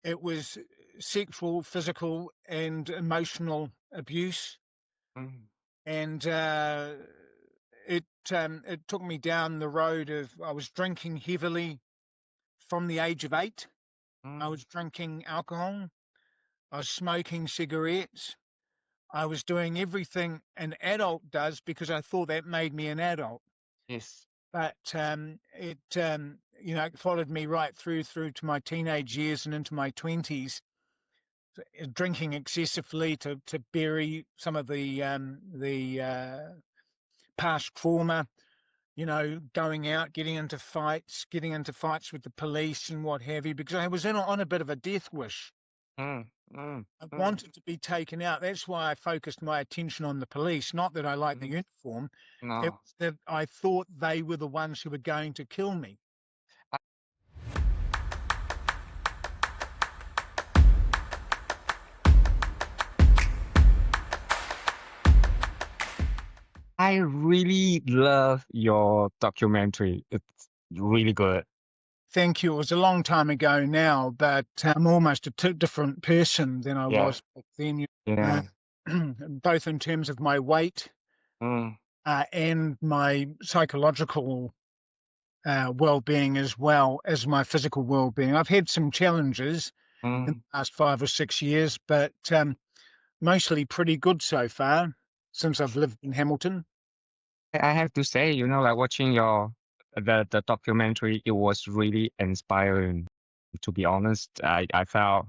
It was sexual, physical, and emotional abuse, Mm, and it took me down the road of I was drinking heavily from the age of 8. I mm, was drinking alcohol. I was smoking cigarettes. I was doing everything an adult does because I thought that made me an adult. yes. But it followed me right through to my teenage years and into my 20s, drinking excessively to bury some of the past trauma. Going out, getting into fights with the police and what have you, because I was on a bit of a death wish. Mm, mm, I mm, wanted to be taken out. That's why I focused my attention on the police. Not that I liked the mm. uniform. It No. was that I thought they were the ones who were going to kill me. I really love your documentary. It's really good. Thank you. It was a long time ago now, but I'm almost a different person than I Yeah, was back then. Uh, yeah. both in terms of my weight Mm, and my psychological well-being, as well as my physical well-being. I've had some challenges in mm. the last 5 or 6 years, but mostly pretty good so far since I've lived in Hamilton. I have to say, like watching the documentary, it was really inspiring. To be honest, I felt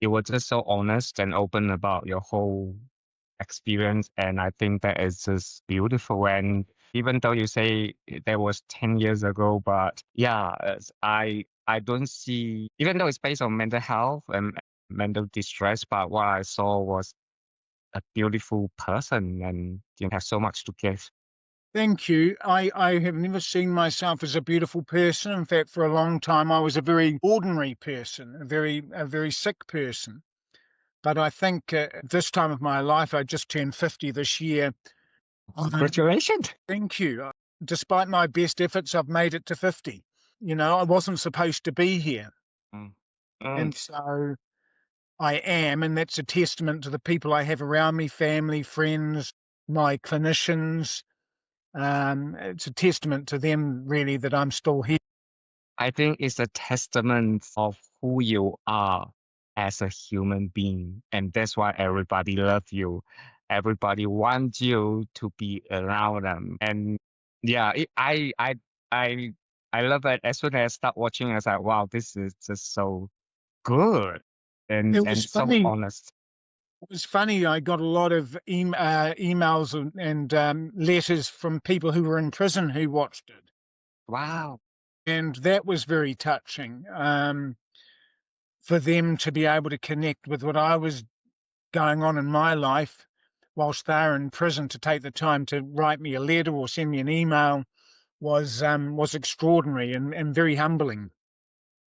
you were just so honest and open about your whole experience, and I think that is just beautiful. And even though you say that was 10 years ago, but yeah, I don't see, even though it's based on mental health and mental distress, but what I saw was a beautiful person, and you have so much to give. Thank you. I have never seen myself as a beautiful person. In fact, for a long time, I was a very ordinary person, a very sick person. But I think at this time of my life, I just turned 50 this year. Congratulations. Thank you. Despite my best efforts, I've made it to 50. I wasn't supposed to be here. Mm. Mm. And so I am. And that's a testament to the people I have around me, family, friends, my clinicians. It's a testament to them, really, that I'm still here. I think it's a testament of who you are as a human being, and that's why everybody loves you. Everybody wants you to be around them, and yeah, I I love it. As soon as I start watching, I was like, wow, this is just so good and It was and so funny. honest. It was funny. I got a lot of emails and letters from people who were in prison who watched it. Wow. And that was very touching, for them to be able to connect with what I was going on in my life whilst they're in prison, to take the time to write me a letter or send me an email was extraordinary and very humbling.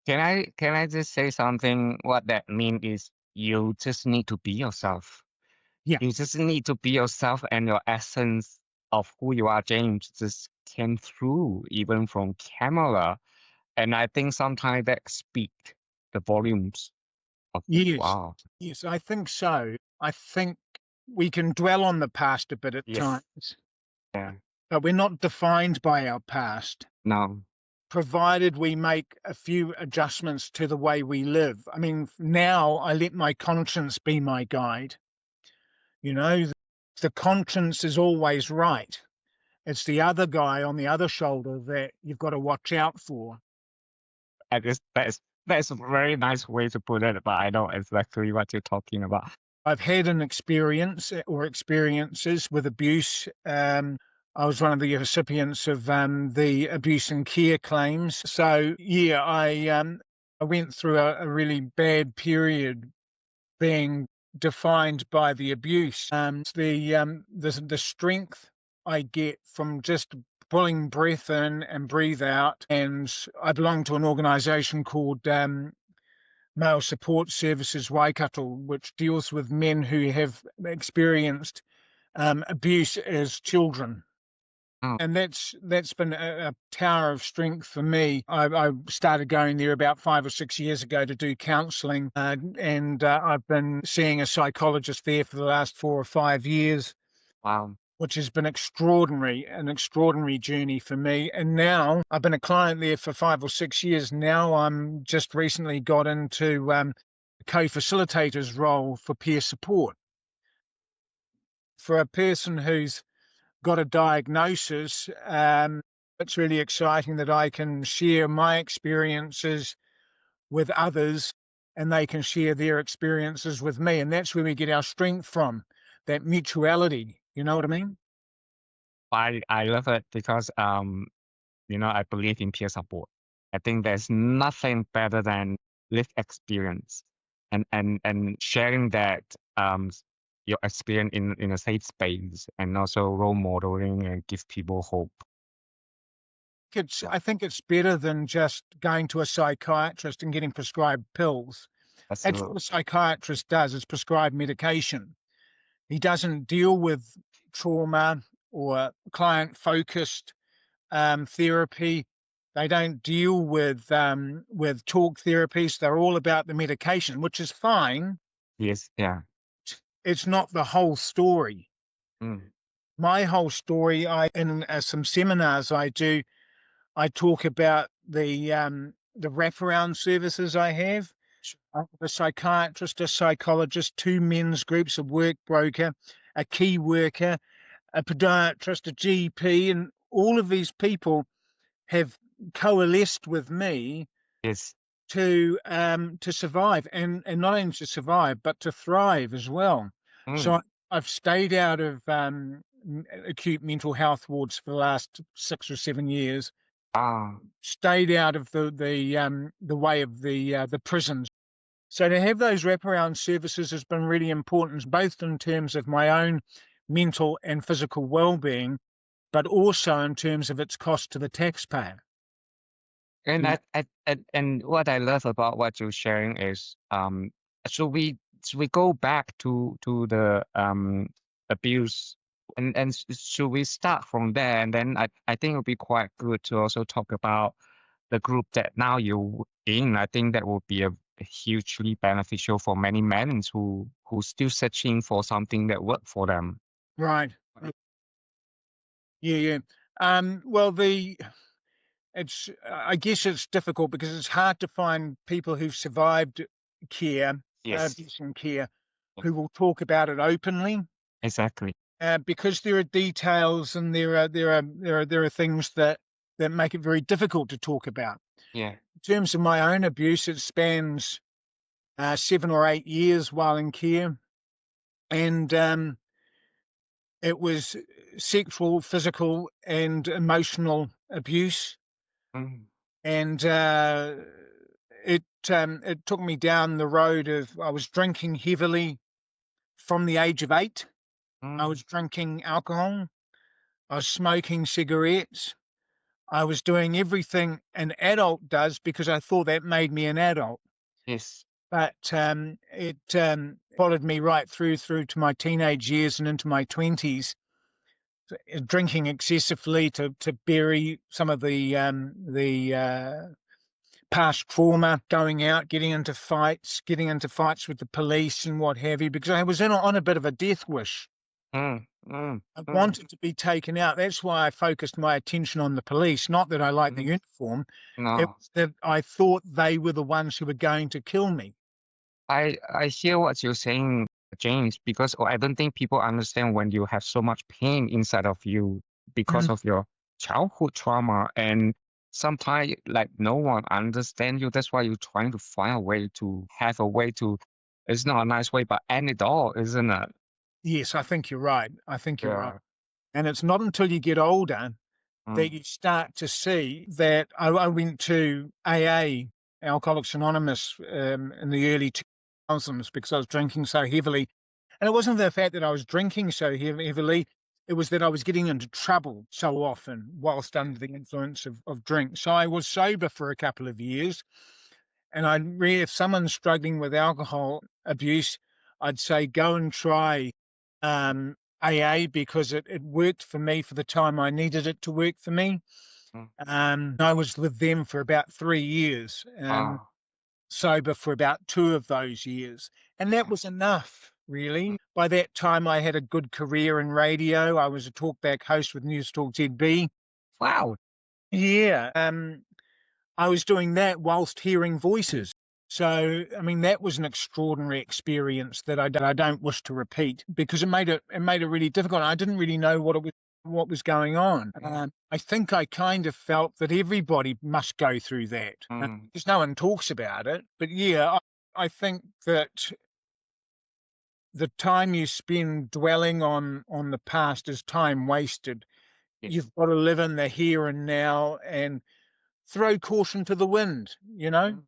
Can I just say something? What that means is you just need to be yourself. Yeah. You just need to be yourself, and your essence of who you are, James, just came through even from camera. And I think sometimes that speak the volumes of who you Yes. are. Yes, I think so. I think we can dwell on the past a bit at Yes. times, Yeah. but we're not defined by our past, No. provided we make a few adjustments to the way we live. I mean, now I let my conscience be my guide. You know, the conscience is always right. It's the other guy on the other shoulder that you've got to watch out for. I guess that's a very nice way to put it, but I know exactly what you're talking about. I've had an experience or experiences with abuse. I was one of the recipients of the abuse and care claims. So yeah, I went through a really bad period being defined by the abuse. The strength I get from just pulling breath in and breathe out. And I belong to an organisation called Male Support Services Waikato, which deals with men who have experienced abuse as children. Mm, and that's been a tower of strength for me. I started going there about 5 or 6 years ago to do counselling, and I've been seeing a psychologist there for the last 4 or 5 years, wow. which has been extraordinary, an extraordinary journey for me. And now I've been a client there for 5 or 6 years. Now I'm just recently got into co-facilitator's role for peer support for a person who's got a diagnosis. It's really exciting that I can share my experiences with others and they can share their experiences with me. And that's where we get our strength from, that mutuality. You know what I mean? I love it because I believe in peer support. I think there's nothing better than lived experience and sharing that your experience in a safe space and also role modeling and give people hope. I think it's better than just going to a psychiatrist and getting prescribed pills. That's what Absolutely. a psychiatrist does, is prescribe medication. He doesn't deal with trauma or client focused therapy. They don't deal with talk therapies. They're all about the medication, which is fine. Yes. Yeah. It's not the whole story. Mm. My whole story, I in some seminars I do, I talk about the wraparound services I have. I have a psychiatrist, a psychologist, two men's groups, a work broker, a key worker, a podiatrist, a GP, and all of these people have coalesced with me Yes. to survive, and not only to survive but to thrive as well. So Mm. I've stayed out of acute mental health wards for the last 6 or 7 years. Ah. Stayed out of the way of the prisons. So to have those wraparound services has been really important, both in terms of my own mental and physical well-being, but also in terms of its cost to the taxpayer. And You know, and what I love about what you're sharing is so we go back to the abuse and should we start from there, and then I think it would be quite good to also talk about the group that now you're in. I think that would be a hugely beneficial for many men who still searching for something that work for them. right? Yeah, yeah. Well, I guess it's difficult because it's hard to find people who've survived care, Yes. abuse and care, Yeah. who will talk about it openly. Exactly. Because there are details and there are things that make it very difficult to talk about. Yeah. In terms of my own abuse, it spans 7 or 8 years while in care, and it was sexual, physical, and emotional abuse, Mm. and it took me down the road of I was drinking heavily from the age of 8. I Mm. was drinking alcohol. I was smoking cigarettes. I was doing everything an adult does because I thought that made me an adult. Yes. But it followed me right through to my teenage years and into my 20s, drinking excessively to bury some of the past trauma, going out, getting into fights with the police and what have you, because I was on a bit of a death wish. Mm. Mm. I Mm. wanted to be taken out. That's why I focused my attention on the police. Not that I liked the Mm. uniform. It No. was that I thought they were the ones who were going to kill me. I hear what you're saying, James, because I don't think people understand when you have so much pain inside of you because Mm. of your childhood trauma, and sometimes like no one understand you. That's why you're trying to find a way to have a way to. It's not a nice way, but end it all, isn't it? Yes, I think you're right. I think you're right. Yeah. And it's not until you get older that Mm. you start to see that I went to AA, Alcoholics Anonymous, in the early 2000s because I was drinking so heavily. And it wasn't the fact that I was drinking so heavily, it was that I was getting into trouble so often whilst under the influence of drink. So I was sober for a couple of years. And if someone's struggling with alcohol abuse, I'd say go and try AA because it worked for me for the time I needed it to work for me. Mm. I was with them for about 3 years, Wow. sober for about 2 of those years. And that Mm, was enough, mm. really. By that time, I had a good career in radio. I was a talkback host with News Talk ZB. Wow. Yeah. I was doing that whilst hearing voices. So, I mean, that was an extraordinary experience that I don't wish to repeat because it made it really difficult. I didn't really know what was going on. Yeah. I think I kind of felt that everybody must go through that Mm, because no one talks about it. But yeah, I think that the time you spend dwelling on the past is time wasted. yes. You've got to live in the here and now and throw caution to the wind, you know? Mm.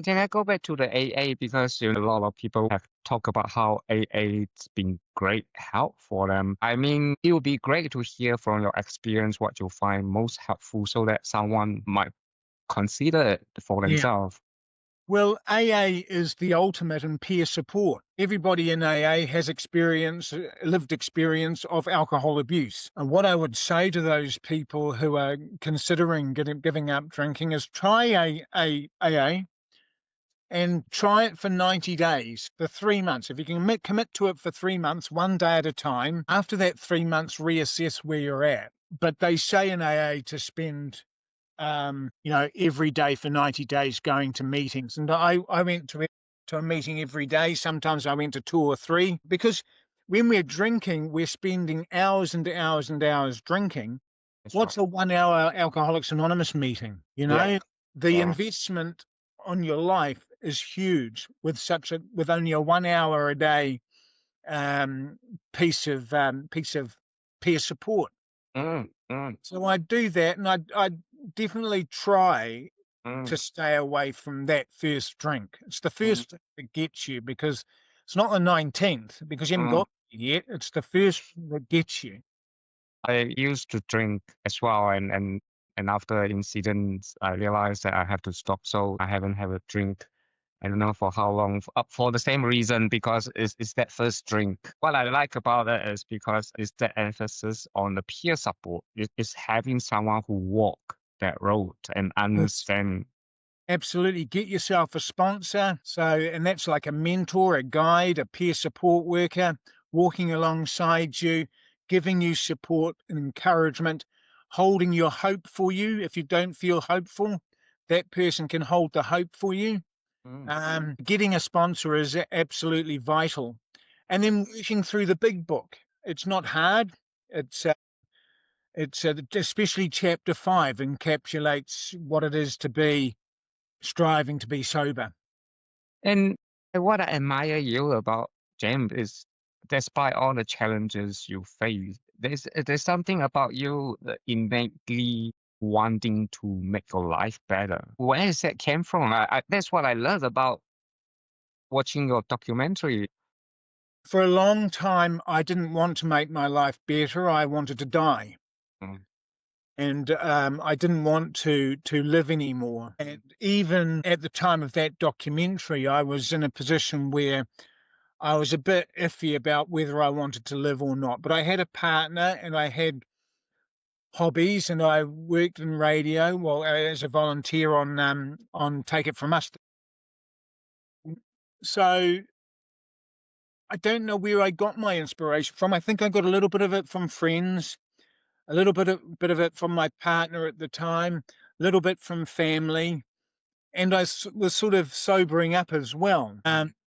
Can I go back to the AA because a lot of people have talked about how AA has been great help for them. I mean, it would be great to hear from your experience what you find most helpful so that someone might consider it for Yeah. themselves. Well, AA is the ultimate in peer support. Everybody in AA has lived experience of alcohol abuse. And what I would say to those people who are considering giving up drinking is try AA and try it for 90 days, for 3 months. If you can commit to it for 3 months, one day at a time, after that 3 months, reassess where you're at. But they say in AA to spend every day for 90 days going to meetings. And I went to a meeting every day. Sometimes I went to 2 or 3 because when we're drinking, we're spending hours and hours and hours drinking. That's right. What's a 1 hour Alcoholics Anonymous meeting? Yeah. The Yeah. investment on your life is huge with only a 1 hour a day um, piece of peer support. Mm, mm, So I do that, and I definitely try to mm, stay away from that first drink. It's the mm, first drink that gets you because it's not the 19th because you haven't mm. got it yet. It's the first that gets you. I used to drink as well, and after incidents, I realized that I have to stop. So I haven't had a drink. I don't know for how long. For the same reason, because it's that first drink. What I like about it is because it's the emphasis on the peer support. It's having someone who walk that road and Yes. understand. Absolutely. Get yourself a sponsor. And that's like a mentor, a guide, a peer support worker walking alongside you, giving you support and encouragement, holding your hope for you. If you don't feel hopeful, that person can hold the hope for you. Mm, Getting a sponsor is absolutely vital. And then working through the big book. It's not hard. It's especially chapter 5 encapsulates what it is to be striving to be sober. And what I admire you about James is, despite all the challenges you face, there's something about you that innately wanting to make your life better. Where is that came from? That's what I love about watching your documentary. For a long time, I didn't want to make my life better. I wanted to die. Mm, And I didn't want to live anymore. And even at the time of that documentary, I was in a position where I was a bit iffy about whether I wanted to live or not. But I had a partner and I had hobbies, and I worked in radio, well, as a volunteer on Take It From Us. So I don't know where I got my inspiration from. I think I got a little bit of it from friends, a little bit of it from my partner at the time, a little bit from family, and was sort of sobering up as well.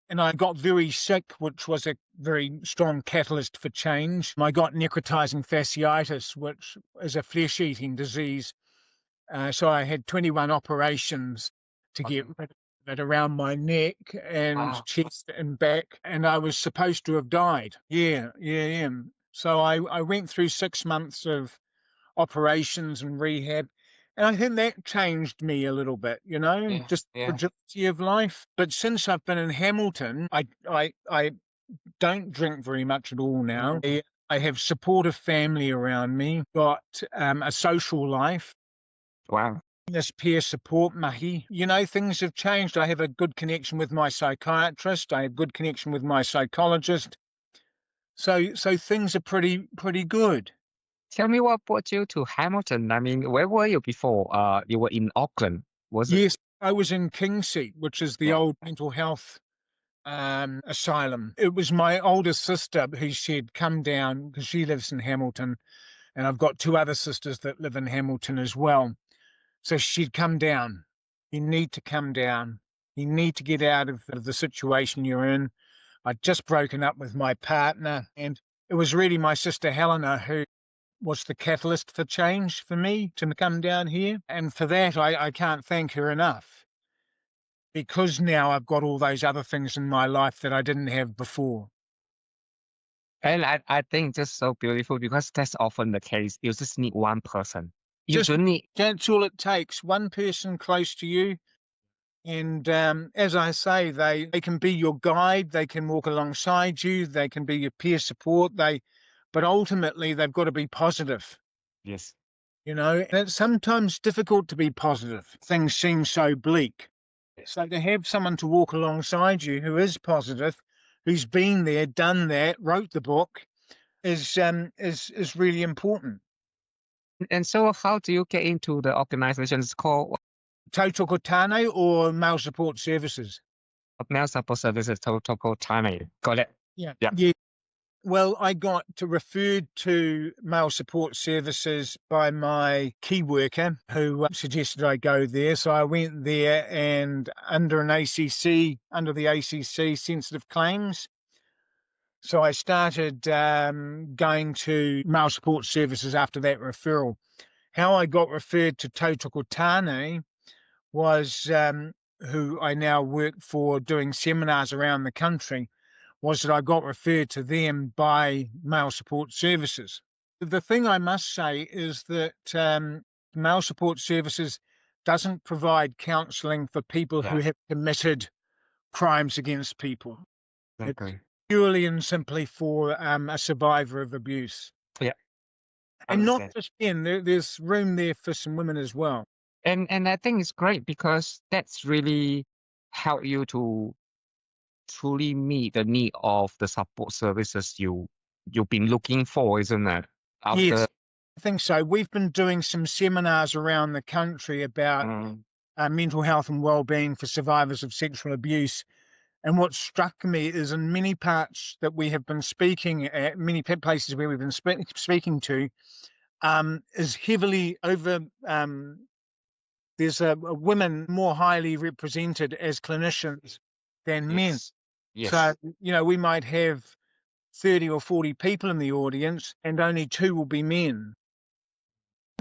And I got very sick, which was a very strong catalyst for change. I got necrotizing fasciitis, which is a flesh-eating disease. So I had 21 operations to get okay. rid of it around my neck and Wow. chest and back, and I was supposed to have died. Yeah, yeah, yeah. So I went through 6 months of operations and rehab. And I think that changed me a little bit, Yeah. just the Yeah. fragility of life. But since I've been in Hamilton, I don't drink very much at all now. Mm, I have supportive family around me, got a social life, wow. this peer support mahi. Things have changed. I have a good connection with my psychiatrist. I have good connection with my psychologist. So things are pretty good. Tell me what brought you to Hamilton. I mean, where were you before? You were in Auckland, was it? Yes, I was in Kingseat, which is the Yeah. old mental health asylum. It was my older sister who said, "Come down," because she lives in Hamilton, and I've got two other sisters that live in Hamilton as well. So she'd come down. You need to come down. You need to get out of the situation you're in. I'd just broken up with my partner, and it was really my sister Helena who was the catalyst for change for me to come down here. And for that, I can't thank her enough, because now I've got all those other things in my life that I didn't have before. And I think just so beautiful because that's often the case. You just need one person. You Just don't need, that's all it takes. One person close to you. And as I say, they can be your guide. They can walk alongside you. They can be your peer support. But ultimately, they've got to be positive. yes. And it's sometimes difficult to be positive. Things seem so bleak. So to have someone to walk alongside you who is positive, who's been there, done that, wrote the book, is really important. And so how do you get into the organization? It's called Tautoko Tāne or Male Support Services. Male Support Services Total Time. Got it. Yeah. Yeah. Yeah. Well, I got referred to Male Support Services by my key worker who suggested I go there. So I went there, and under the ACC sensitive claims. So I started going to Male Support Services after that referral. How I got referred to Tautoko Tāne was, who I now work for doing seminars around the country, was that I got referred to them by Male Support Services. The thing I must say is that Male Support Services doesn't provide counselling for people who Yeah. have committed crimes against people. It's Exactly. purely and simply for a survivor of abuse. Yeah. And not Understand. just men, there's room there for some women as well. And I think it's great because that's really help you to truly meet the need of the support services you've been looking for, isn't it? After Yes, I think so. We've been doing some seminars around the country about mm, mental health and well-being for survivors of sexual abuse. And what struck me is in many parts that we have been speaking at, many places where we've been speaking to, is heavily over. There's women more highly represented as clinicians than men. yes, So, yes, we might have 30 or 40 people in the audience and only two will be men.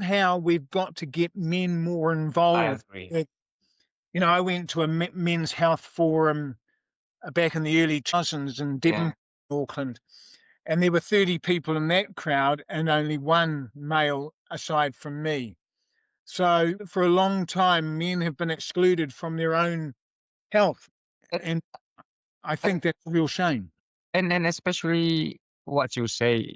How we've got to get men more I involved. agree. I went to a men's health forum back in the early 2000s in Yeah. Devon, Auckland, and there were 30 people in that crowd and only one male aside from me. So for a long time, men have been excluded from their own health, And, and I think that's a real shame. and especially what you say,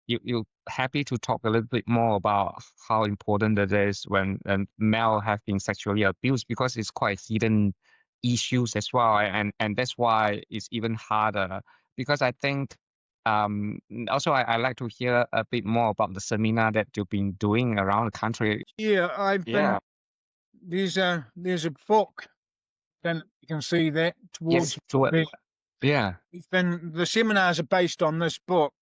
you happy to talk a little bit more about how important it is when male have been sexually abused because it's quite hidden issues as well, and that's why it's even harder because I think also I like to hear a bit more about the seminar that you've been doing around the country. Yeah, I've been. Yeah. There's a book, and you can see that Yes. towards So me. yeah. The seminars are based on this book.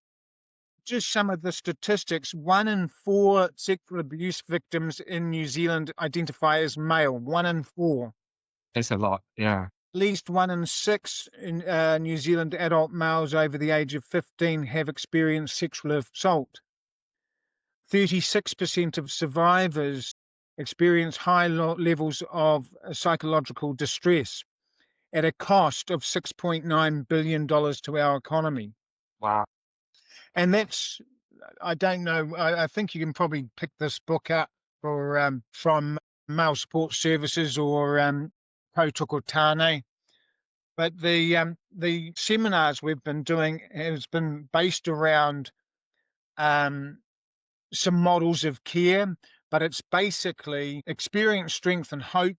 Just some of the statistics: 1 in 4 sexual abuse victims in New Zealand identify as male. 1 in 4. It's a lot. Yeah. At least 1 in 6 in New Zealand adult males over the age of 15 have experienced sexual assault. 36% of survivors experience high levels of psychological distress at a cost of $6.9 billion to our economy. Wow. And that's, I don't know, I think you can probably pick this book up from Male Support Services or Tautoko Tāne. But the seminars we've been doing has been based around um, some models of care, but it's basically experience, strength, and hope.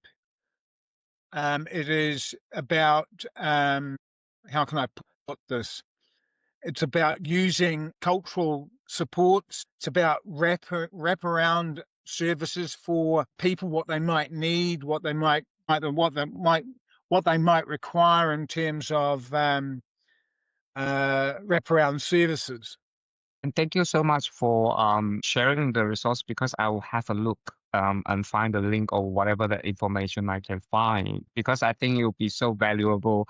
It is about how can I put this? It's about using cultural supports. It's about wraparound services for people, what they might need, what they might require in terms of wraparound services. And thank you so much for sharing the resource because I will have a look and find the link or whatever the information I can find because I think it will be so valuable.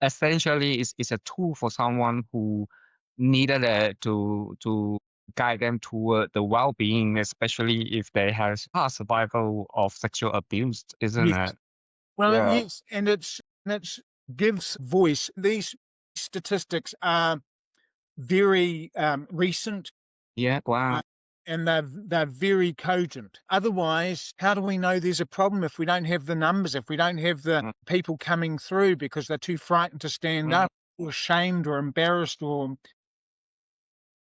Essentially, it's a tool for someone who needed it to guide them toward the well-being, especially if they have past survival of sexual abuse, isn't Yes. it? Well, Yeah. yes, and it's gives voice. These statistics are very recent, Yeah. uh, Wow. and they're very cogent. Otherwise, how do we know there's a problem if we don't have the numbers, if we don't have the Mm, people coming through because they're too frightened to stand mm. up, or ashamed, or embarrassed, or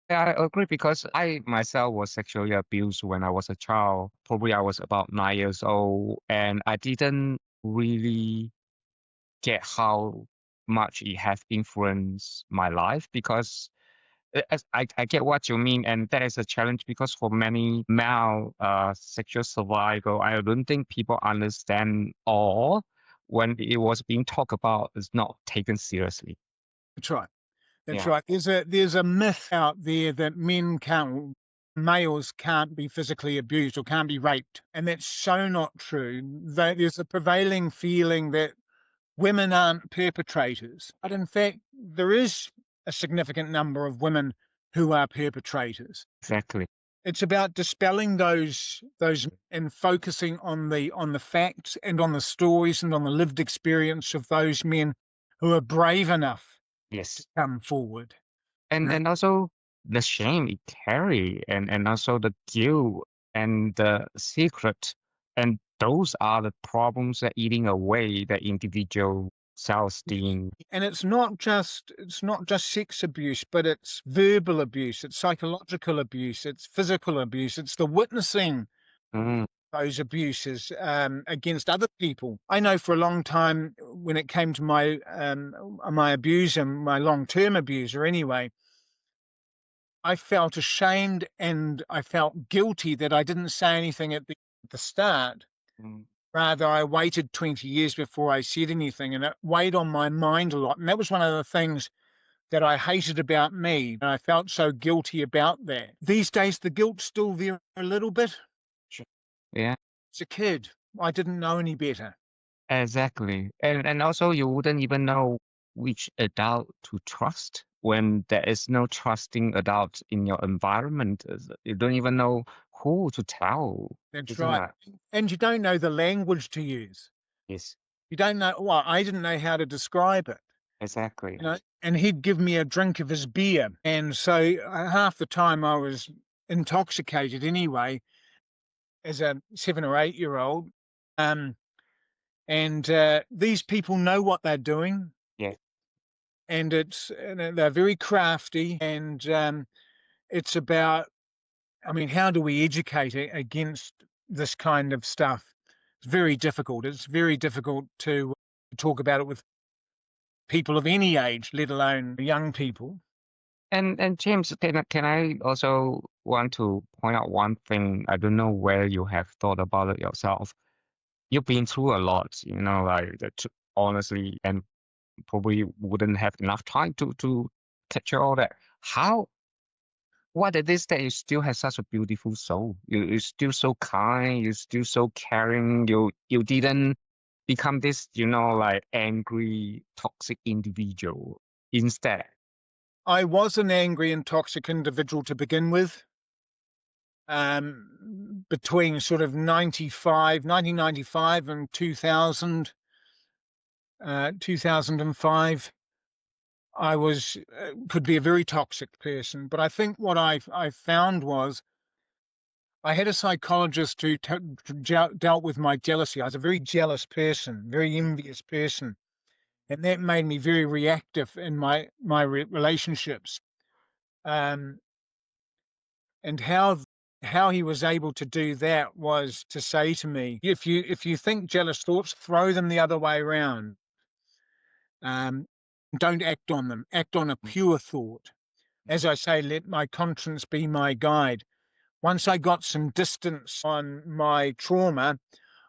Yeah, I agree because I myself was sexually abused when I was a child. Probably I was about 9 years old, and I didn't really get how much it has influenced my life because I get what you mean, and that is a challenge because for many male sexual survival, I don't think people understand or when it was being talked about, it's not taken seriously. that's right. That's Yeah, right. There's a myth out there that males can't be physically abused or can't be raped, and that's so not true. There's a prevailing feeling that women aren't perpetrators, but in fact, there is a significant number of women who are perpetrators. exactly. It's about dispelling those and focusing on the facts and on the stories and on the lived experience of those men who are brave enough to Yes. come forward. And also the shame it carry and also the guilt and the secret. And those are the problems that eating away the individual self-esteem. And it's not just sex abuse, but it's verbal abuse, it's psychological abuse, it's physical abuse, it's the witnessing Mm, those abuses against other people. I know for a long time when it came to my abuser, my long-term abuser anyway, I felt ashamed and I felt guilty that I didn't say anything at the start. mm. Rather, I waited 20 years before I said anything, and it weighed on my mind a lot. And that was one of the things that I hated about me. And I felt so guilty about that. These days, the guilt's still there a little bit. Sure. Yeah. As a kid, I didn't know any better. Exactly. And also you wouldn't even know which adult to trust when there is no trusting adult in your environment. You don't even know who to tell, That's isn't right. that? And you don't know the language to use. Yes, You don't know, well, I didn't know how to describe it. exactly. And he'd give me a drink of his beer. And so half the time I was intoxicated anyway, as a 7 or 8 year old. Um, and these people know what they're doing, Yeah. and they're very crafty. And it's about, I mean, how do we educate against this kind of stuff? It's very difficult. It's very difficult to talk about it with people of any age, let alone young people. And James, can I also want to point out one thing? I don't know where you have thought about it yourself. You've been through a lot, like honestly, and probably wouldn't have enough time to capture all that. How what it is that you still have such a beautiful soul. You're still so kind, you're still so caring, you didn't become this, like angry, toxic individual. Instead. I was an angry and toxic individual to begin with. Between sort of 1995 and 2005, I was could be a very toxic person. But I think what I found was I had a psychologist who dealt with my jealousy. I was a very jealous person, very envious person, and that made me very reactive in my relationships. Um, and how he was able to do that was to say to me, if you think jealous thoughts, throw them the other way around. Um, don't act on them. Act on a Mm. pure thought. As I say, let my conscience be my guide. Once I got some distance on my trauma,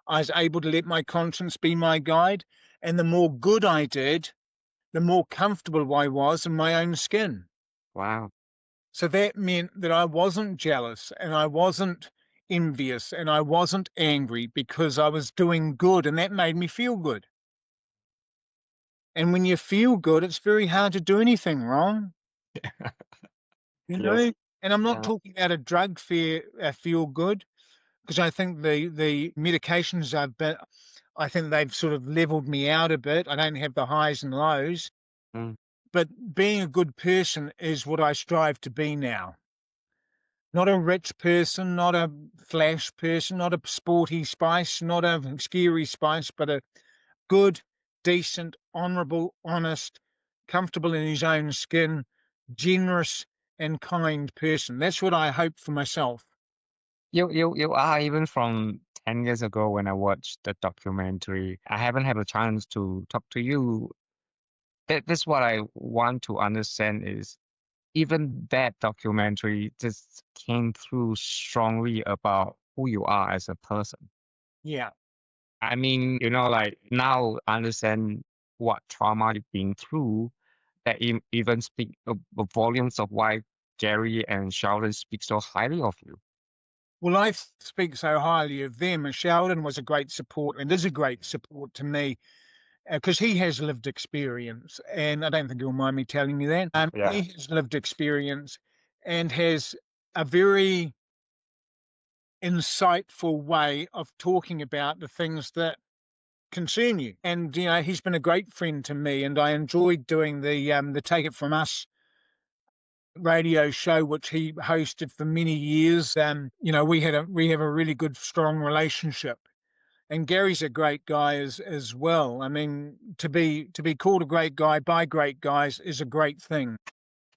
I was able to let my conscience be my guide. And the more good I did, the more comfortable I was in my own skin. Wow. So that meant that I wasn't jealous and I wasn't envious and I wasn't angry because I was doing good, and that made me feel good. And when you feel good, it's very hard to do anything wrong, you Yes. know? And I'm not Yeah. talking about a drug feel good, because I think the medications I think they've sort of leveled me out a bit. I don't have the highs and lows, Mm. but being a good person is what I strive to be now. Not a rich person, not a flash person, not a sporty spice, not a scary spice, but a good, decent, honourable, honest, comfortable in his own skin, generous and kind person. That's what I hope for myself. You are even from 10 years ago when I watched the documentary. I haven't had a chance to talk to you. That's what I want to understand is even that documentary just came through strongly about who you are as a person. Yeah. I mean, like now I understand what trauma you've been through that even speak volumes of why Gary and Sheldon speak so highly of you. Well, I speak so highly of them. And Sheldon was a great support and is a great support to me because he has lived experience. And I don't think he'll mind me telling you that. Yeah. He has lived experience and has a very insightful way of talking about the things that concern you. And he's been a great friend to me, and I enjoyed doing the Take It From Us radio show, which he hosted for many years. We have a really good, strong relationship. And Gary's a great guy as well. I mean, to be called a great guy by great guys is a great thing.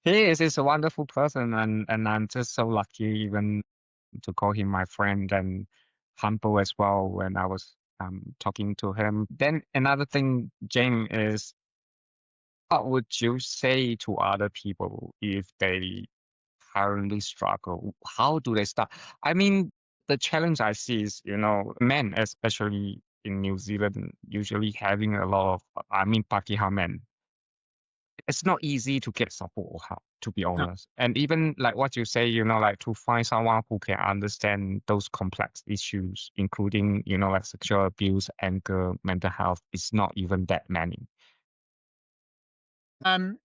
He is a wonderful person, and I'm just so lucky even to call him my friend and humble as well when I was talking to him. Then another thing, Jane, is what would you say to other people if they currently struggle? How do they start? I mean, the challenge I see is, men, especially in New Zealand, usually having a lot of, I mean, Pakeha men. It's not easy to get support or help, to be No. honest. And even like what you say, like to find someone who can understand those complex issues, including, like sexual abuse, anger, mental health, it's not even that many.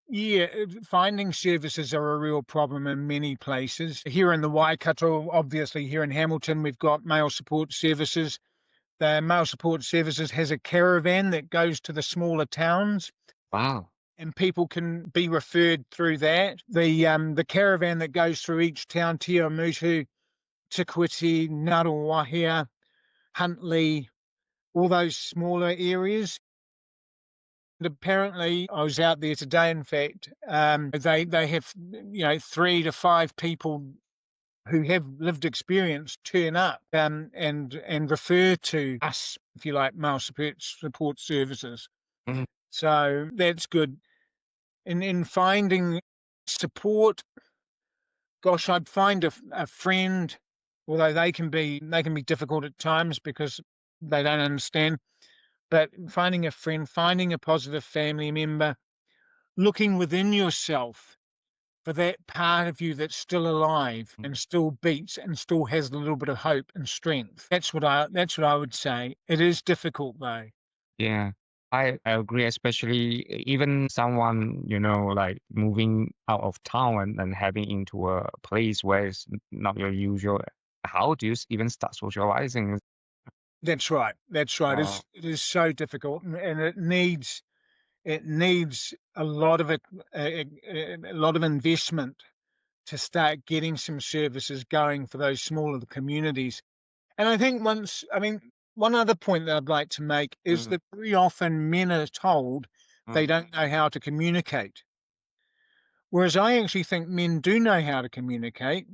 Yeah, finding services are a real problem in many places. Here in the Waikato, obviously here in Hamilton, we've got male support services. The male support services has a caravan that goes to the smaller towns, Wow. and people can be referred through that. The caravan that goes through each town, Tiamutu, Tikwiti, Ngaruawahia, Huntly, all those smaller areas. And apparently, I was out there today. In fact, they have 3 to 5 people who have lived experience turn up and refer to us, if you like, male support services. Mhm. So that's good. In finding support, gosh, I'd find a friend, although they can be difficult at times because they don't understand. But finding a friend, finding a positive family member, looking within yourself for that part of you that's still alive and still beats and still has a little bit of hope and strength. That's what I would say. It is difficult though. Yeah, I agree, especially even someone, like moving out of town and having into a place where it's not your usual. How do you even start socializing? That's right. That's right. Oh, It is so difficult, and it needs a lot of a lot of investment to start getting some services going for those smaller communities. And I think one other point that I'd like to make is mm, that very often men are told they mm, don't know how to communicate. Whereas I actually think men do know how to communicate.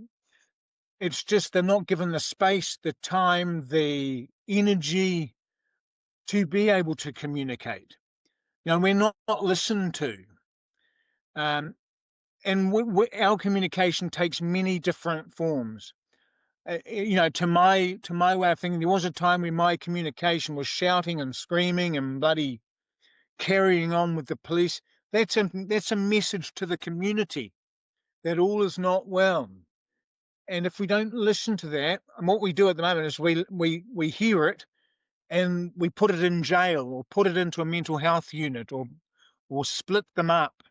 It's just they're not given the space, the time, the energy to be able to communicate. We're not listened to. Um, and our communication takes many different forms. To my way of thinking, there was a time when my communication was shouting and screaming and bloody carrying on with the police. That's a message to the community that all is not well. And if we don't listen to that, and what we do at the moment is we hear it and we put it in jail or put it into a mental health unit or split them up.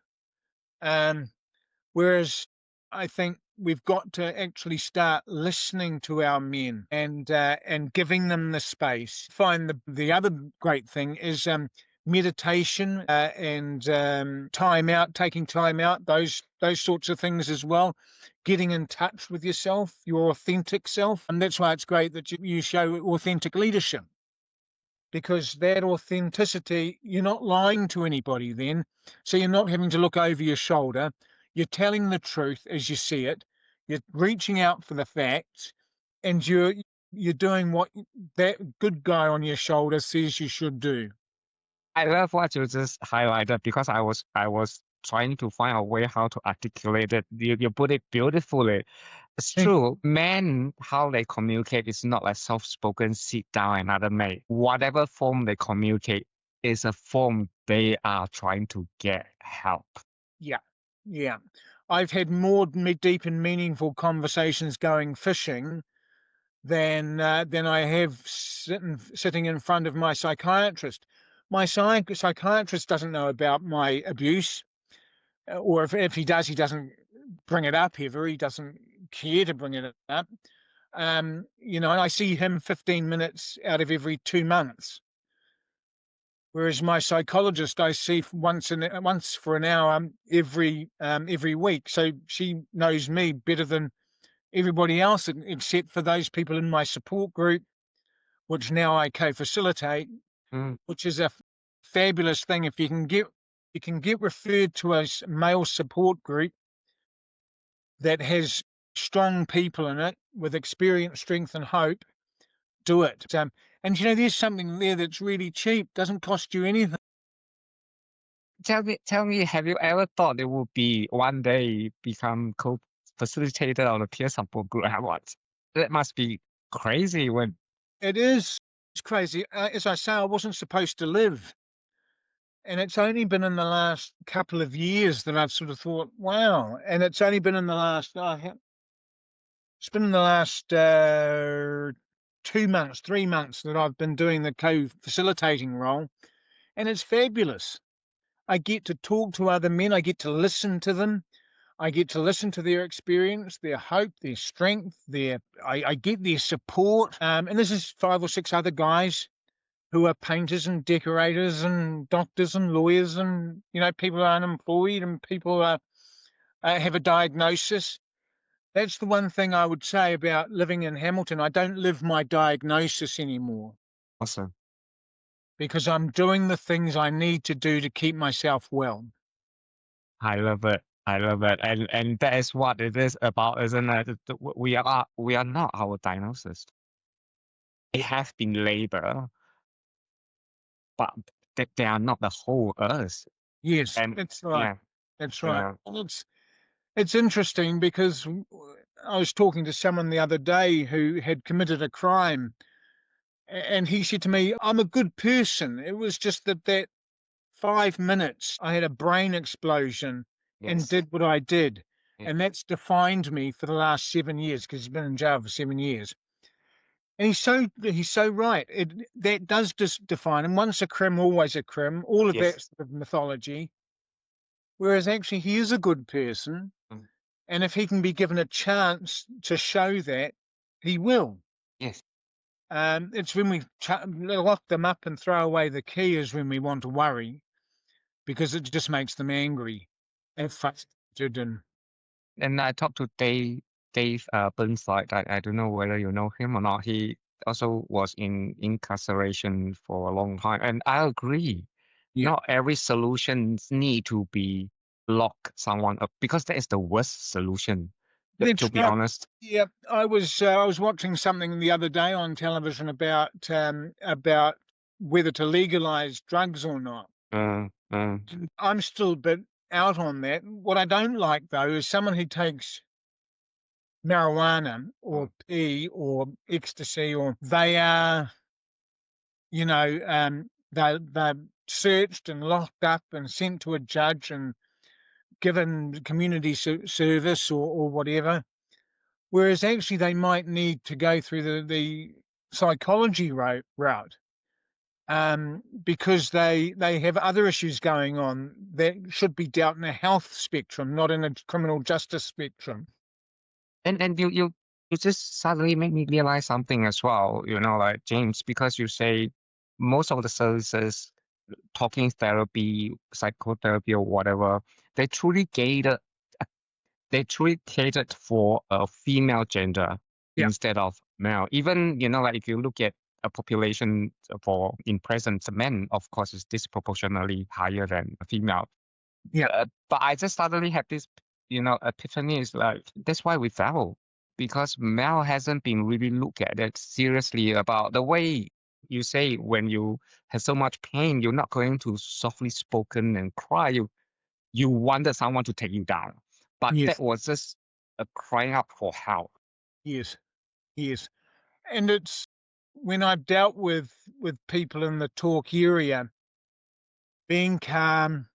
Um, Whereas I think we've got to actually start listening to our men and giving them the space. Find the other great thing is meditation and time out, taking time out, those sorts of things as well. Getting in touch with yourself, your authentic self, and that's why it's great that you show authentic leadership, because that authenticity, you're not lying to anybody then. So you're not having to look over your shoulder. You're telling the truth as you see it. You're reaching out for the facts, and you're doing what that good guy on your shoulder says you should do. I love what you just highlighted because I was trying to find a way how to articulate it. You put it beautifully. It's true. Men, how they communicate is not like soft-spoken, sit down another mate. Whatever form they communicate is a form they are trying to get help. Yeah, yeah. I've had more deep and meaningful conversations going fishing than I have sitting in front of my psychiatrist. My psychiatrist doesn't know about my abuse, or if he does, he doesn't bring it up ever. He doesn't care to bring it up. And I see him 15 minutes out of every 2 months. Whereas my psychologist, I see once for an hour every week. So she knows me better than everybody else, except for those people in my support group, which now I co-facilitate, Mm. which is a fabulous thing. If you can get referred to a male support group that has strong people in it with experience, strength, and hope, do it. And there's something there that's really cheap, doesn't cost you anything. Tell me, have you ever thought it would be one day become co-facilitator of the peer support group? What? That must be crazy when. It is. It's crazy. As I say, I wasn't supposed to live. And it's only been in the last couple of years that I've sort of thought, wow. And it's only been in the last, it's been in the last 2 months, 3 months that I've been doing the co-facilitating role. And it's fabulous. I get to talk to other men. I get to listen to them. I get to listen to their experience, their hope, their strength, I get their support. And this is 5 or 6 other guys who are painters and decorators and doctors and lawyers and, people are unemployed and people have a diagnosis. That's the one thing I would say about living in Hamilton. I don't live my diagnosis anymore Awesome. because I'm doing the things I need to do to keep myself well. I love it. I love it. And that is what it is about, isn't it? We are not our diagnosis. It has been labeled, but they are not the whole us. Yes, And that's right. yeah, That's right. yeah. And it's interesting because I was talking to someone the other day who had committed a crime, and he said to me, "I'm a good person. It was just that 5 minutes I had a brain explosion and Yes. did what I did, Yeah. and that's defined me for the last 7 years because he's been in jail for 7 years." And he's so right. That does define him. Once a crim, always a crim. All of Yes. that sort of mythology. Whereas actually he is a good person. Mm. And if he can be given a chance to show that, he will. Yes. It's when we lock them up and throw away the key is when we want to worry, because it just makes them angry and frustrated. And I talked to Dave Burnside. I don't know whether you know him or not. He also was in incarceration for a long time, and I agree. Yeah. Not every solution need to be lock someone up because that is the worst solution. That's To be right. honest. Yeah, I was watching something the other day on television about whether to legalize drugs or not. Mm. I'm still a bit out on that. What I don't like though is someone who takes marijuana Mm. or P or ecstasy, or they are, they're searched and locked up and sent to a judge and given community service or whatever. Whereas actually they might need to go through the psychology route, because they have other issues going on that should be dealt in a health spectrum, not in a criminal justice spectrum. And you just suddenly make me realize something as well, like James, because you say most of the services, talking therapy, psychotherapy or whatever, they truly catered they truly catered for a female gender Yeah, instead of male. Even, like if you look at a population for in present, men, of course, is disproportionately higher than a female. yeah, But I just suddenly had this, epiphany. Is like that's why we fell, because Mel hasn't been really looked at it seriously about the way you say when you have so much pain, you're not going to softly spoken and cry. You wanted someone to take you down, but that yes, was just a crying out for help. yes, yes. And it's when I've dealt with people in the talk area, being calm,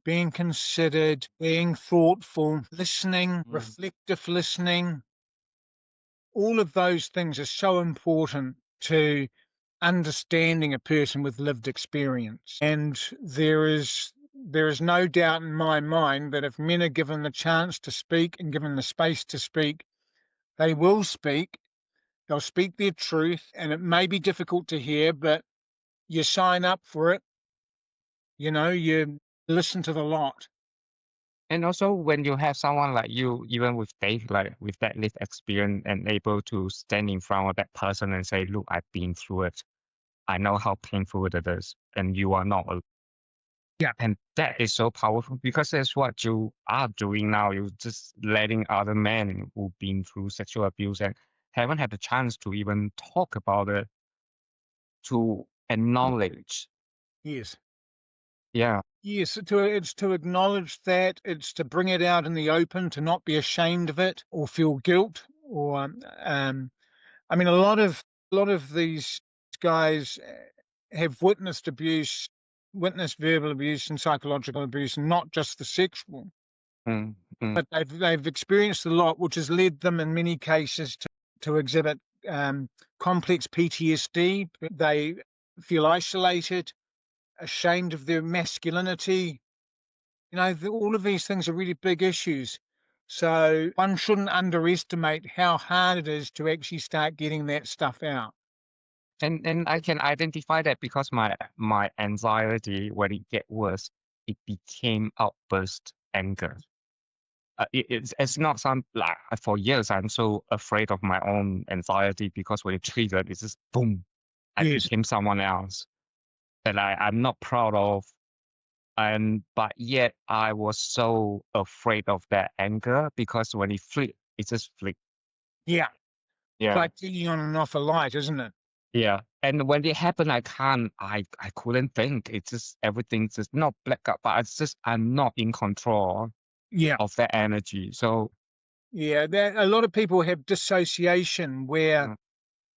being considered, being thoughtful, listening, Mm. reflective listening, all of those things are so important to understanding a person with lived experience. And there is no doubt in my mind that if men are given the chance to speak and given the space to speak, they will speak. They'll speak their truth, and it may be difficult to hear, but you sign up for it. You listen to the lot. And also, when you have someone like you, even with Dave, like with that lived experience, and able to stand in front of that person and say, "Look, I've been through it. I know how painful it is, and you are not alone." Yeah. And that is so powerful because that's what you are doing now. You're just letting other men who've been through sexual abuse and haven't had the chance to even talk about it to acknowledge. Yes. Yeah. Yes, it's to acknowledge that, it's to bring it out in the open, to not be ashamed of it or feel guilt or I mean a lot of these guys have witnessed verbal abuse and psychological abuse, and not just the sexual. Mm, mm, But they've experienced a lot, which has led them in many cases to exhibit complex PTSD. They feel isolated, ashamed of their masculinity. All of these things are really big issues. So one shouldn't underestimate how hard it is to actually start getting that stuff out. and I can identify that because my anxiety, when it get worse, it became outburst anger. It's not some like for years I'm so afraid of my own anxiety because when it triggered, it's just boom, I Yes. became someone else that I'm not proud of. And but yet I was so afraid of that anger because when it flipped, it just flipped. Yeah. It's Yeah. like turning on and off a light, isn't it? Yeah. And when it happened, I couldn't think. It's just everything's just not blackout, but it's just I'm not in control Yeah. of that energy. So Yeah. A lot of people have dissociation where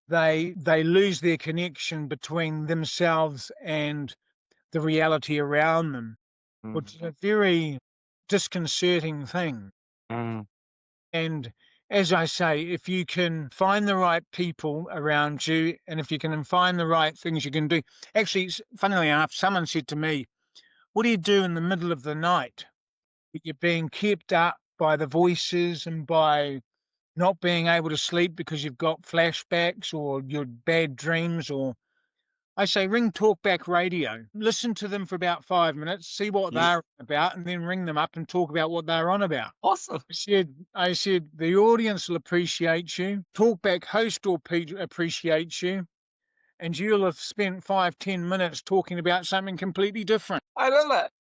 mm, they lose their connection between themselves and the reality around them, which is mm, a very disconcerting thing. mm, And as I say, if you can find the right people around you, and if you can find the right things you can do. Actually, funnily enough, someone said to me, "What do you do in the middle of the night? You're being kept up by the voices and by not being able to sleep because you've got flashbacks or your bad dreams." Or I say, ring talkback radio, listen to them for about 5 minutes, see what yeah. they're about, and then ring them up and talk about what they're on about. Awesome. I said, the audience will appreciate you. Talkback host will appreciate you, and you'll have spent 5, 10 minutes talking about something completely different. I love that.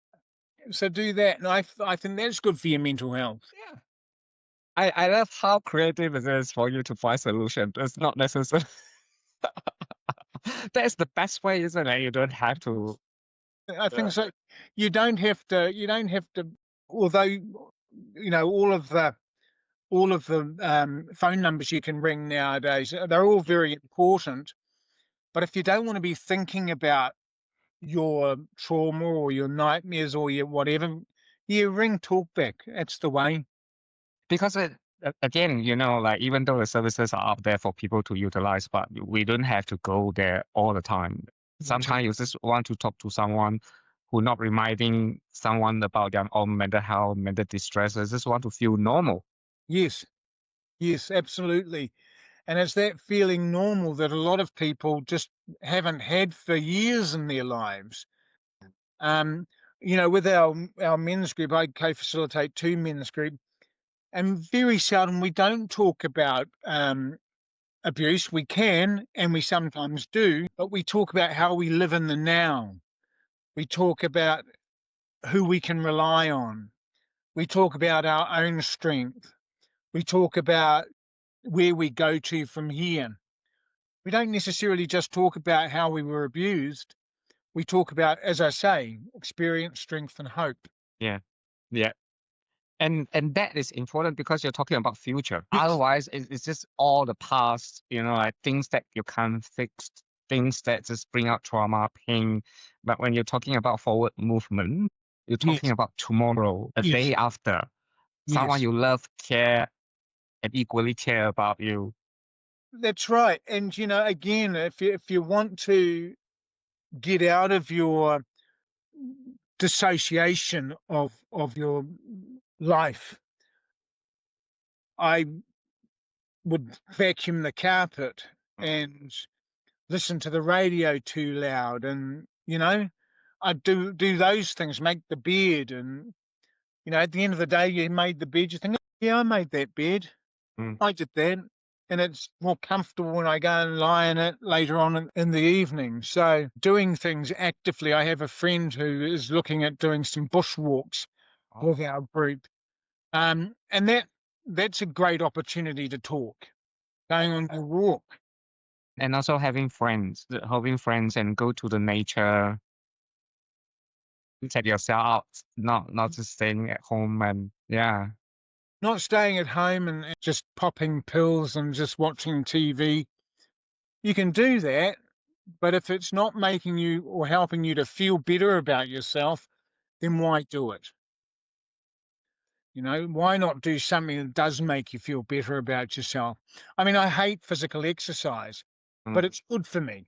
So do that, and I think that's good for your mental health. Yeah. I love how creative it is for you to find solution. It's not necessary. That's the best way, isn't it? You don't have to. I think so. You don't have to. You don't have to. although, all of the phone numbers you can ring nowadays, they're all very important. But if you don't want to be thinking about your trauma or your nightmares or your whatever, yeah, ring talkback. That's the way. Because again, like even though the services are out there for people to utilize, but we don't have to go there all the time. That's right. Sometimes you just want to talk to someone who not reminding someone about their own mental health, mental distress. They just want to feel normal. Yes, yes, absolutely. And it's that feeling normal that a lot of people just haven't had for years in their lives. Um, with our men's group, I co-facilitate two men's group, and very seldom we don't talk about abuse. We can, and we sometimes do, but we talk about how we live in the now. We talk about who we can rely on. We talk about our own strength. We talk about where we go to from here. We don't necessarily just talk about how we were abused. We talk about, as I say, experience, strength, and hope. Yeah. Yeah. And that is important because you're talking about future. Yes, Otherwise, it's just all the past, like things that you can't fix, things that just bring out trauma, pain. But when you're talking about forward movement, you're talking yes, about tomorrow, a day yes, after, someone yes. you love, care, and equally care about you. That's right. And again, if you want to get out of your dissociation of your life, I would vacuum the carpet and listen to the radio too loud, and I do those things, make the bed, and at the end of the day, you made the bed, you think, "Oh, yeah, I made that bed. Mm. I did that." And it's more comfortable when I go and lie in it later on in the evening. So doing things actively. I have a friend who is looking at doing some bushwalks Oh. with our group. And that's a great opportunity to talk, going on a walk. And also having friends and go to the nature, take yourself out, not just staying at home and yeah. Not staying at home and just popping pills and just watching TV. You can do that, but if it's not making you or helping you to feel better about yourself, then why do it? Why not do something that does make you feel better about yourself? I mean, I hate physical exercise, Mm, but it's good for me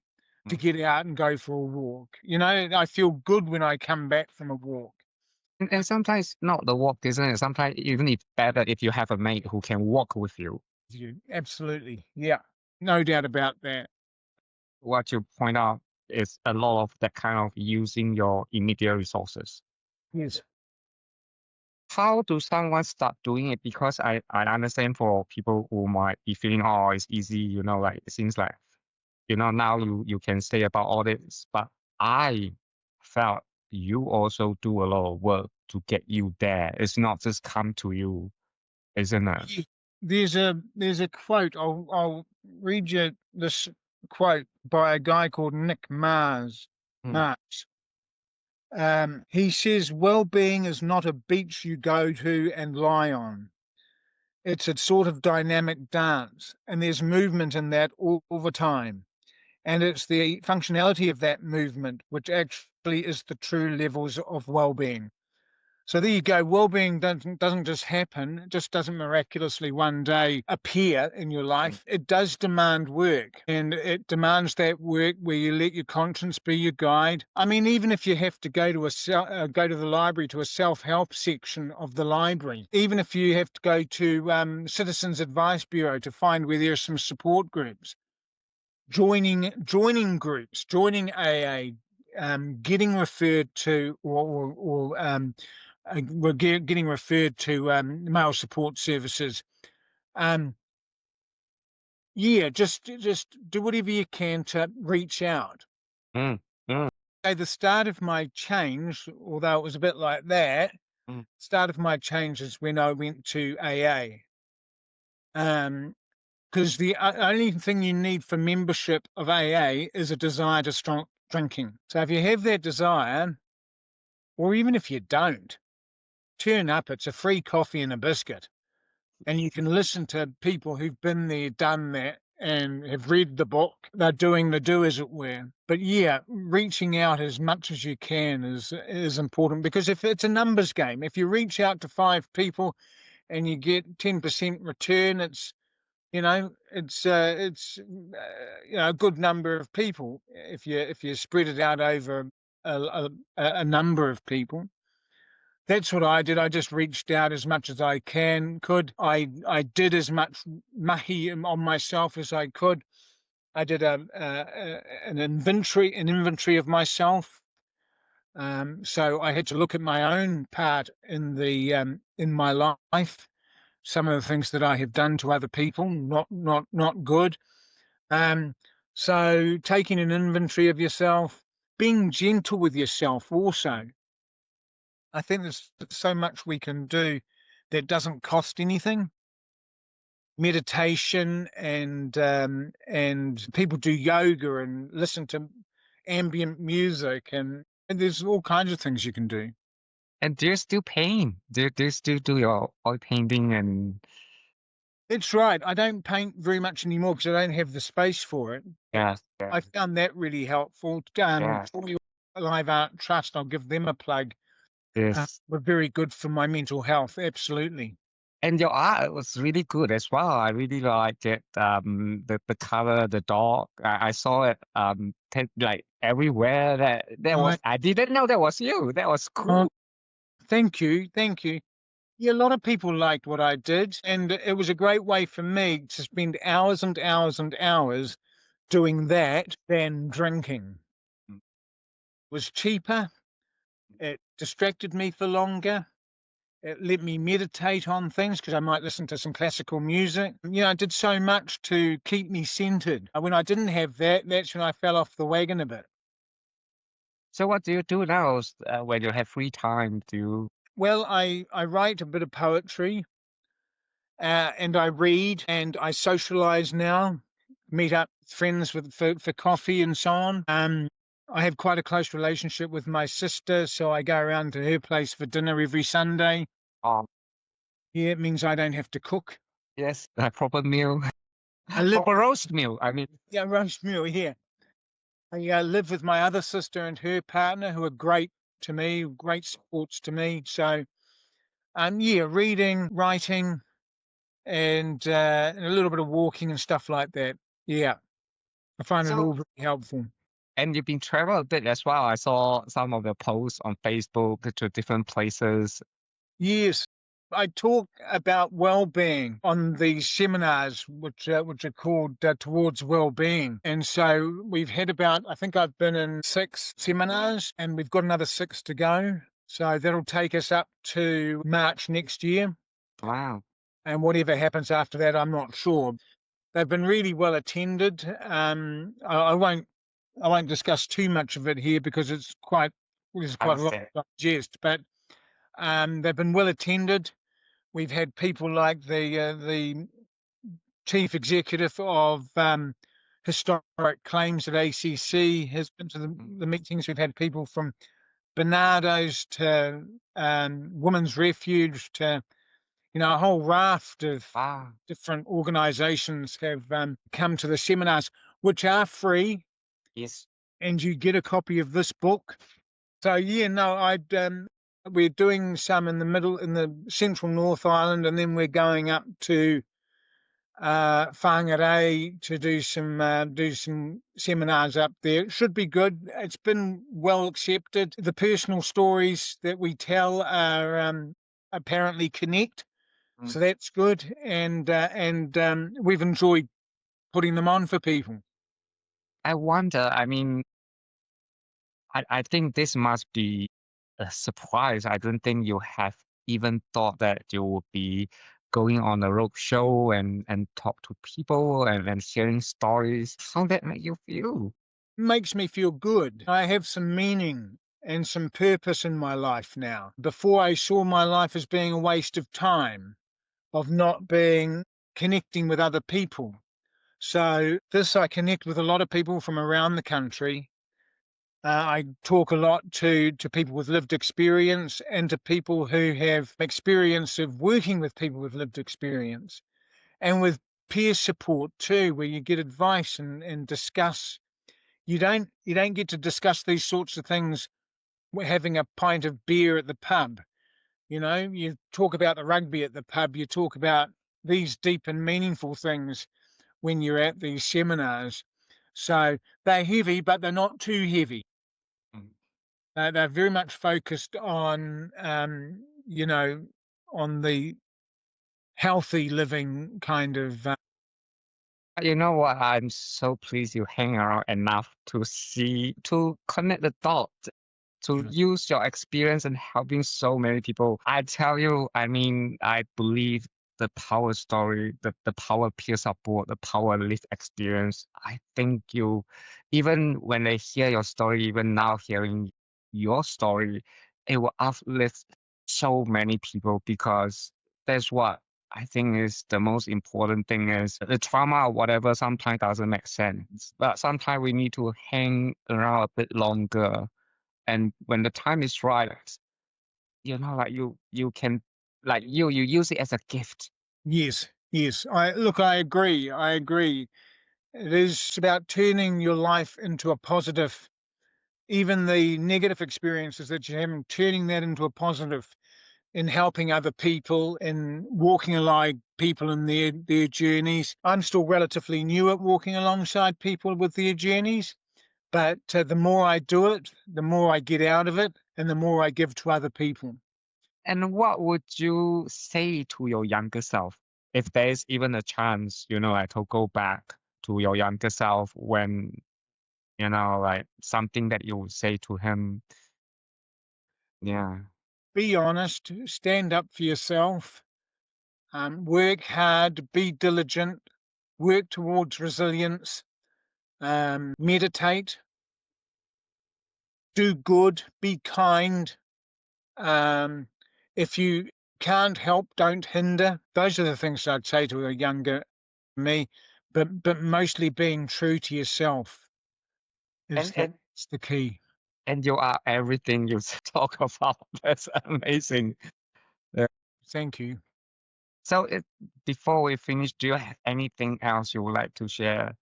to mm. get out and go for a walk. I feel good when I come back from a walk. And sometimes not the walk, isn't it? Sometimes even if better if you have a mate who can walk with you. Absolutely. Yeah. No doubt about that. What you point out is a lot of that kind of using your immediate resources. Yes. How do someone start doing it? Because I understand for people who might be feeling, oh, it's easy, like it seems like, now you can say about all this, but I felt you also do a lot of work to get you there. It's not just come to you, isn't it? Ye- there's a quote. I'll read you this quote by a guy called Nick Mars. Mm, Marks. He says, "Well-being is not a beach you go to and lie on. It's a sort of dynamic dance, and there's movement in that all the time. And it's the functionality of that movement which actually is the true levels of well-being." So there you go. Well-being doesn't just happen. It just doesn't miraculously one day appear in your mm, life. It does demand work, and it demands that work where you let your conscience be your guide. I mean, even if you have to go to go to the library, to a self-help section of the library, even if you have to go to Citizens Advice Bureau to find where there are some support groups, joining groups, joining AA, getting referred to, or we're getting referred to male support services. Um, yeah, just do whatever you can to reach out. mm, mm, So the start of my change, although it was a bit like that, mm. start of my change is when I went to AA. Because the only thing you need for membership of AA is a desire to stop drinking. So if you have that desire, or even if you don't, turn up, it's a free coffee and a biscuit. And you can listen to people who've been there, done that, and have read the book. They're doing the do, as it were. But yeah, reaching out as much as you can is important, because if it's a numbers game, if you reach out to 5 people and you get 10% return, it's a good number of people. If you spread it out over a number of people. That's what I did. I just reached out as much as I could. I did as much mahi on myself as I could. I did an inventory of myself. So I had to look at my own part in my life. Some of the things that I have done to other people, not good. So taking an inventory of yourself, being gentle with yourself also. I think there's so much we can do that doesn't cost anything. Meditation and people do yoga and listen to ambient music, and there's all kinds of things you can do. And do you still paint? Do you still do your oil painting and It's right. I don't paint very much anymore because I don't have the space for it. yes, I found that really helpful. yes, For your Live Art Trust, I'll give them a plug. yes. Were very good for my mental health. Absolutely. And your art was really good as well. I really liked it. The color, the dog. I saw it like everywhere. That Right. was. I didn't know that was you. That was Oh, cool. thank you. Thank you. Yeah, a lot of people liked what I did, and it was a great way for me to spend hours and hours and hours doing that than drinking. Mm, It was cheaper. It distracted me for longer. It let me meditate on things because I might listen to some classical music. I did so much to keep me centered. When I didn't have that, that's when I fell off the wagon a bit. So what do you do now when you have free time? Well, I write a bit of poetry, and I read and I socialize now, meet up with friends for coffee and so on. I have quite a close relationship with my sister, so I go around to her place for dinner every Sunday. Um, Yeah, it means I don't have to cook. yes, a proper meal, I live, proper roast meal. I mean, yeah, roast meal here. I live with my other sister and her partner, who are great to me, great supports to me. So, yeah, reading, writing, and a little bit of walking and stuff like that. Yeah, I find it so all very helpful. and you've been travel a bit as well. I saw some of the posts on Facebook to different places. Yes, I talk about well-being on these seminars, which are called Towards Wellbeing. And so we've had I think I've been in 6 seminars, and we've got another 6 to go. So that'll take us up to March next year. Wow. And whatever happens after that, I'm not sure. They've been really well attended. I won't discuss too much of it here because there's I quite a lot understand. to digest, but they've been well attended. We've had people like the chief executive of historic claims at ACC has been to the meetings. We've had people from Bernardo's to Women's Refuge to a whole raft of Wow. different organisations have come to the seminars, which are free, Yes. and you get a copy of this book. So yeah, no, we're doing some in the central North Island, and then we're going up to Whangarei to do some seminars up there. It should be good. It's been well accepted. The personal stories that we tell are apparently connect, Mm. so that's good, and we've enjoyed putting them on for people. I wonder, I mean, I think this must be a surprise. I don't think you have even thought that you would be going on a road show and talk to people and sharing stories. How that make you feel? Makes me feel good. I have some meaning and some purpose in my life now. Before, I saw my life as being a waste of time, of not being connecting with other people. So this, I connect with a lot of people from around the country, I talk a lot to people with lived experience and to people who have experience of working with people with lived experience, and with peer support too, where you get advice and discuss. You don't get to discuss these sorts of things having a pint of beer at the pub. You talk about the rugby at the pub. You talk about these deep and meaningful things when you're at these seminars. So they're heavy, but they're not too heavy. Mm. They're very much focused on the healthy living kind of. You know what? I'm so pleased you hang around enough to connect the dots, to Yeah. use your experience in helping so many people. I tell you, I mean, I believe the power story, the power peer support, the power lived experience. I think even when they hear your story, even now hearing your story, it will uplift so many people because that's what I think is the most important thing is the trauma or whatever sometimes doesn't make sense. But sometimes we need to hang around a bit longer. And when the time is right, like you can like you use it as a gift. Yes, yes. I agree. I agree. It is about turning your life into a positive, even the negative experiences that you have, turning that into a positive in helping other people and walking along people in their journeys. I'm still relatively new at walking alongside people with their journeys, but the more I do it, the more I get out of it, and the more I give to other people. And what would you say to your younger self if there's even a chance, like to go back to your younger self when, like something that you would say to him? Yeah. Be honest, stand up for yourself, work hard, be diligent, work towards resilience, meditate, do good, be kind. Um, if you can't help, don't hinder. Those are the things I'd say to a younger me, but mostly being true to yourself is And and that's the key. and you are everything you talk about. That's amazing. Yeah. Thank you. So before we finish, do you have anything else you would like to share?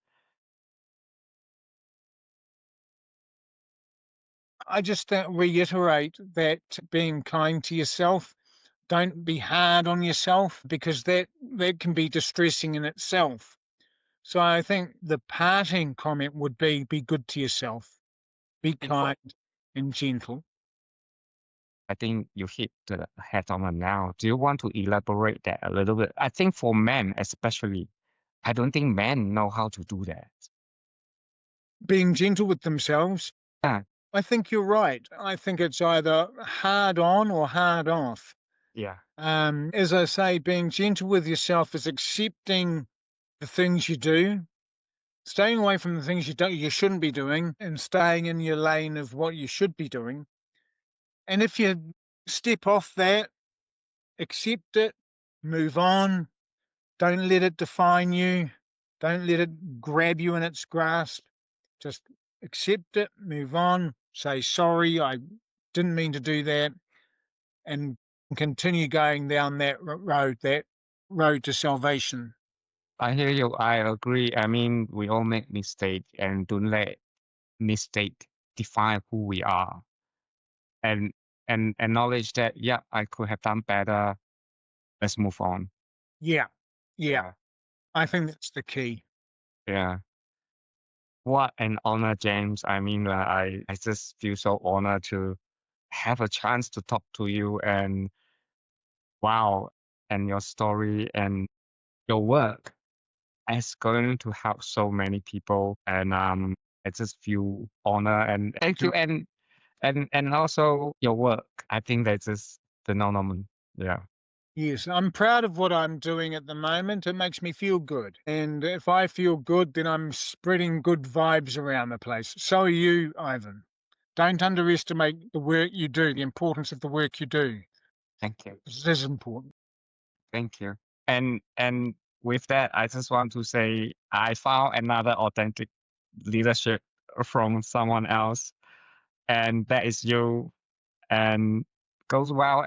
I just reiterate that being kind to yourself, don't be hard on yourself because that can be distressing in itself. So I think the parting comment would be good to yourself, be Before, kind and gentle. I think you hit the head on the nail. Do you want to elaborate that a little bit? I think for men especially, I don't think men know how to do that. Being gentle with themselves. Yeah, I think you're right. I think it's either hard on or hard off. yeah. As I say, being gentle with yourself is accepting the things you do, staying away from the things you shouldn't be doing, and staying in your lane of what you should be doing. And if you step off that, accept it, move on. Don't let it define you. Don't let it grab you in its grasp. Just accept it, move on, say sorry, I didn't mean to do that, and continue going down that road to salvation. I hear you. I agree. I mean, we all make mistakes and don't let mistake define who we are. And acknowledge that, yeah, I could have done better. Let's move on. Yeah, yeah, Yeah. I think that's the key. Yeah. What an honor, James. I mean, I just feel so honored to have a chance to talk to you and wow, and your story and your work is going to help so many people. And I just feel honor and thank you and also your work. I think that's just phenomenal. Yeah. Yes, I'm proud of what I'm doing at the moment. It makes me feel good. And if I feel good, then I'm spreading good vibes around the place. So are you, Ivan. Don't underestimate the work you do, the importance of the work you do. Thank you. It is important. Thank you. And with that, I just want to say I found another authentic leadership from someone else. and that is you, and goes well.